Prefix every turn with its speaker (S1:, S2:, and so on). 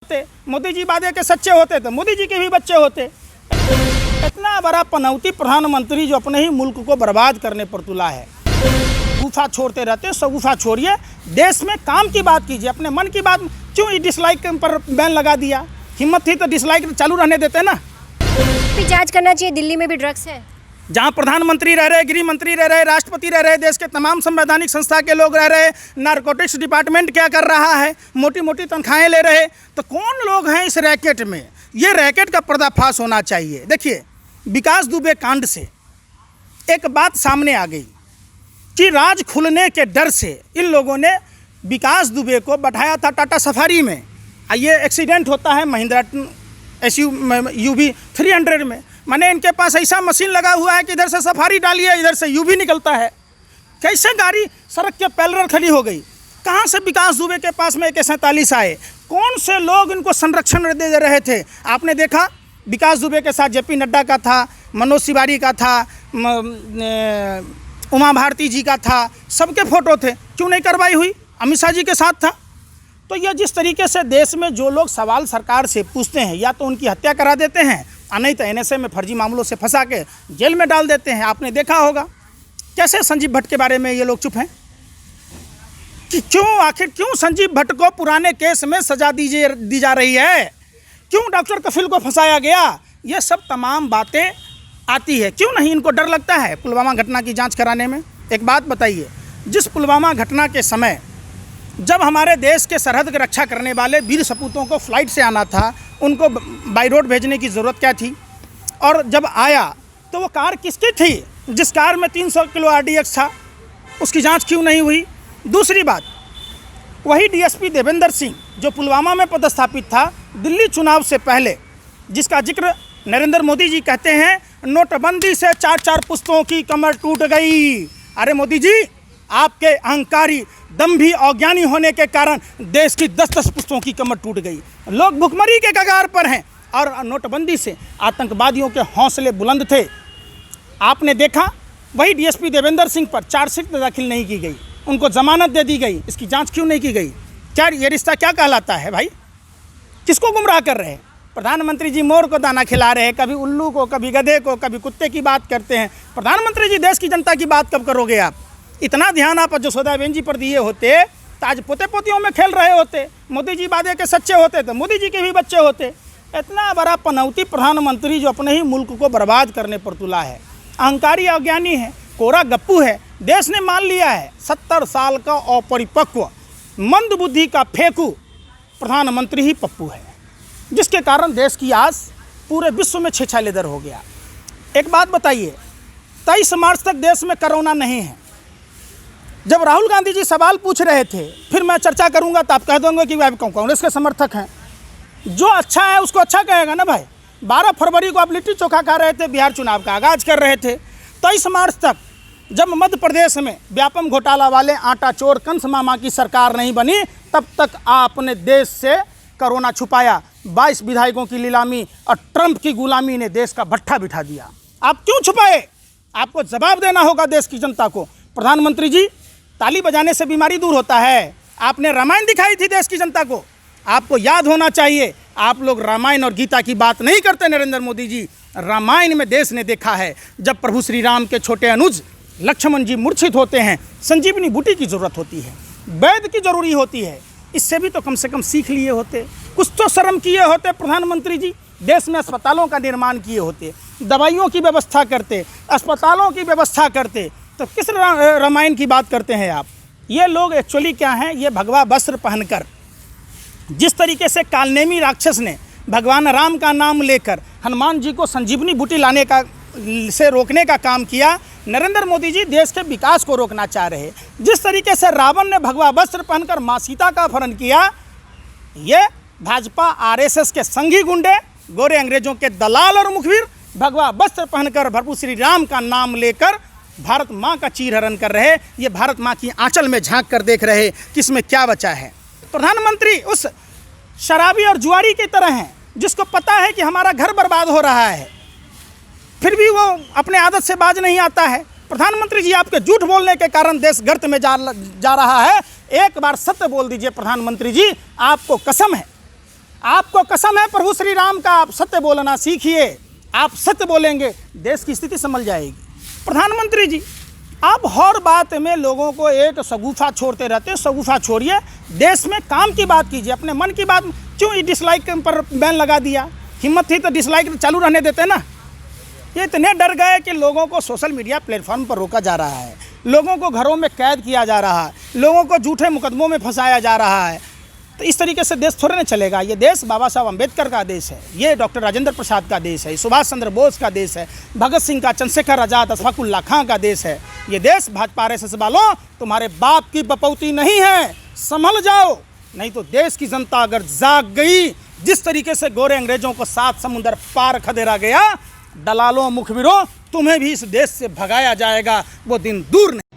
S1: होते, मोदी जी वादे के सच्चे होते तो मोदी जी के भी बच्चे होते। इतना बड़ा पनौती प्रधानमंत्री जो अपने ही मुल्क को बर्बाद करने पर तुला है। गुफा छोड़ते रहते, सब गुफा छोड़िए, देश में काम की बात कीजिए, अपने मन की बात। क्यों डिसलाइक पर बैन लगा दिया? हिम्मत थी तो डिसलाइक चालू रहने देते ना।
S2: भी जांच करना चाहिए, दिल्ली में भी ड्रग्स है।
S1: जहाँ प्रधानमंत्री रह रहे, गृह मंत्री रह रहे, राष्ट्रपति रह रहे, देश के तमाम संवैधानिक संस्था के लोग रह रहे, नारकोटिक्स डिपार्टमेंट क्या कर रहा है, मोटी मोटी तनख्वाहें ले रहे, तो कौन लोग हैं इस रैकेट में? ये रैकेट का पर्दाफाश होना चाहिए। देखिए, विकास दुबे कांड से एक बात सामने आ गई कि राज खुलने के डर से इन लोगों ने विकास दुबे को बैठाया था टाटा सफारी में। ये एक्सीडेंट होता है महिंद्रा UV 300 में। माने इनके पास ऐसा मशीन लगा हुआ है कि इधर से सफारी डालिए, इधर से UV निकलता है। कैसे गाड़ी सड़क के पैरेलल खड़ी हो गई? कहाँ से विकास दुबे के पास में AK-47 आए? कौन से लोग इनको संरक्षण दे रहे थे? आपने देखा विकास दुबे के साथ JP नड्डा का था, मनोज तिवारी का था, उमा भारती जी का था, सबके फोटो थे। क्यों नहीं कार्रवाई हुई? अमित शाह जी के साथ था। तो यह जिस तरीके से देश में जो लोग सवाल सरकार से पूछते हैं, या तो उनकी हत्या करा देते हैं, नहीं तो NSA में फर्जी मामलों से फंसा के जेल में डाल देते हैं। आपने देखा होगा कैसे संजीव भट्ट के बारे में ये लोग चुप हैं कि क्यों संजीव भट्ट को पुराने केस में सजा दी जा रही है? क्यों डॉक्टर कफिल को फंसाया गया? ये सब तमाम बातें आती है। क्यों नहीं इनको डर लगता है पुलवामा घटना की जांच कराने में? एक बात बताइए, जिस पुलवामा घटना के समय जब हमारे देश के सरहद की रक्षा करने वाले वीर सपूतों को फ्लाइट से आना था, उनको बाई रोड भेजने की ज़रूरत क्या थी? और जब आया तो वो कार किसकी थी? जिस कार में 300 किलो RDX था, उसकी जांच क्यों नहीं हुई? दूसरी बात, वही DSP देवेंद्र सिंह जो पुलवामा में पदस्थापित था दिल्ली चुनाव से पहले, जिसका जिक्र नरेंद्र मोदी जी कहते हैं नोटबंदी से 4-4 पुश्तों की कमर टूट गई। अरे मोदी जी, आपके अहंकारी दंभी अज्ञानी होने के कारण देश की 10-10 पुश्तों की कमर टूट गई। लोग भुखमरी के कगार पर हैं और नोटबंदी से आतंकवादियों के हौसले बुलंद थे। आपने देखा वही DSP देवेंद्र सिंह पर चार्जशीट दाखिल नहीं की गई, उनको जमानत दे दी गई। इसकी जांच क्यों नहीं की गई? क्या ये रिश्ता क्या कहलाता है भाई? किसको गुमराह कर रहे हैं? प्रधानमंत्री जी मोर को दाना खिला रहे हैं, कभी उल्लू को, कभी गधे को, कभी कुत्ते की बात करते हैं। प्रधानमंत्री जी, देश की जनता की बात कब करोगे आप? इतना ध्यान आप जसोदाबेन जी पर दिए होते तो आज पोते पोतियों में खेल रहे होते। मोदी जी वादे के सच्चे होते तो मोदी जी के भी बच्चे होते। इतना बड़ा पनौती प्रधानमंत्री जो अपने ही मुल्क को बर्बाद करने पर तुला है, अहंकारी अज्ञानी है, कोरा गप्पू है। देश ने मान लिया है 70 साल का अपरिपक्व मंद बुद्धि का फेंकू प्रधानमंत्री ही पप्पू है, जिसके कारण देश की आस पूरे विश्व में छेछालेदर हो गया। एक बात बताइए, 23 मार्च तक देश में कोरोना नहीं है। जब राहुल गांधी जी सवाल पूछ रहे थे, फिर मैं चर्चा करूंगा तो आप कह दोगे कि वह कांग्रेस के समर्थक हैं। जो अच्छा है उसको अच्छा कहेगा ना भाई। 12 फरवरी को आप लिट्टी चोखा खा रहे थे, बिहार चुनाव का आगाज कर रहे थे। 23 मार्च तक जब मध्य प्रदेश में व्यापम घोटाला वाले आटा चोर कंस मामा की सरकार नहीं बनी, तब तक आपने देश से कोरोना छुपाया। 22 विधायकों की नीलामी और ट्रंप की गुलामी ने देश का भट्ठा बिठा दिया। आप क्यों छुपाए? आपको जवाब देना होगा देश की जनता को। प्रधानमंत्री जी, ताली बजाने से बीमारी दूर होता है। आपने रामायण दिखाई थी देश की जनता को, आपको याद होना चाहिए। आप लोग रामायण और गीता की बात नहीं करते नरेंद्र मोदी जी। रामायण में देश ने देखा है, जब प्रभु श्री राम के छोटे अनुज लक्ष्मण जी मूर्छित होते हैं, संजीवनी बूटी की ज़रूरत होती है, वैद्य की ज़रूरी होती है। इससे भी तो कम से कम सीख लिए होते, कुछ तो शर्म किए होते प्रधानमंत्री जी। देश में अस्पतालों का निर्माण किए होते, दवाइयों की व्यवस्था करते, अस्पतालों की व्यवस्था करते, तो किस रामायण की बात करते हैं आप? ये लोग एक्चुअली क्या हैं? ये भगवा वस्त्र पहनकर जिस तरीके से कालनेमी राक्षस ने भगवान राम का नाम लेकर हनुमान जी को संजीवनी बूटी लाने का से रोकने का काम किया, नरेंद्र मोदी जी देश के विकास को रोकना चाह रहे। जिस तरीके से रावण ने भगवा वस्त्र पहनकर माँ सीता का अपहरण किया, ये भाजपा RSS के संघी गुंडे, गोरे अंग्रेजों के दलाल और मुखबिर भगवा वस्त्र पहनकर प्रभु श्री राम का नाम लेकर भारत माँ का चीरहरण कर रहे। ये भारत माँ की आंचल में झांक कर देख रहे कि इसमें क्या बचा है। प्रधानमंत्री उस शराबी और जुआरी की तरह हैं जिसको पता है कि हमारा घर बर्बाद हो रहा है, फिर भी वो अपने आदत से बाज नहीं आता है। प्रधानमंत्री जी, आपके झूठ बोलने के कारण देश गर्त में जा रहा है। एक बार सत्य बोल दीजिए प्रधानमंत्री जी, आपको कसम है आपको कसम है प्रभु श्री राम का, आप सत्य बोलना सीखिए। आप सत्य बोलेंगे, देश की स्थिति संभल जाएगी। प्रधानमंत्री जी, आप हर बात में लोगों को एक शगुफा छोड़ते रहते हैं। शगुफा छोड़िए, देश में काम की बात कीजिए, अपने मन की बात। क्यों ये डिसलाइक पर बैन लगा दिया? हिम्मत थी तो डिसलाइक चालू रहने देते ना। ये इतने डर गए कि लोगों को सोशल मीडिया प्लेटफॉर्म पर रोका जा रहा है, लोगों को घरों में कैद किया जा रहा है, लोगों को झूठे मुकदमों में फंसाया जा रहा है। तो इस तरीके से देश थोड़े ना चलेगा। ये देश बाबा साहब अम्बेडकर का देश है, ये डॉक्टर राजेंद्र प्रसाद का देश है, सुभाष चंद्र बोस का देश है, भगत सिंह का, चंद्रशेखर आज़ाद, अशफाक उल्लाह खां का देश है। ये देश भाजपा RSS वालों तुम्हारे बाप की बपौती नहीं है, संभल जाओ, नहीं तो देश की जनता अगर जाग गई, जिस तरीके से गोरे अंग्रेजों को 7 समुंदर पार खदेड़ा गया, दलालों मुखबिरों, तुम्हें भी इस देश से भगाया जाएगा, वो दिन दूर नहीं।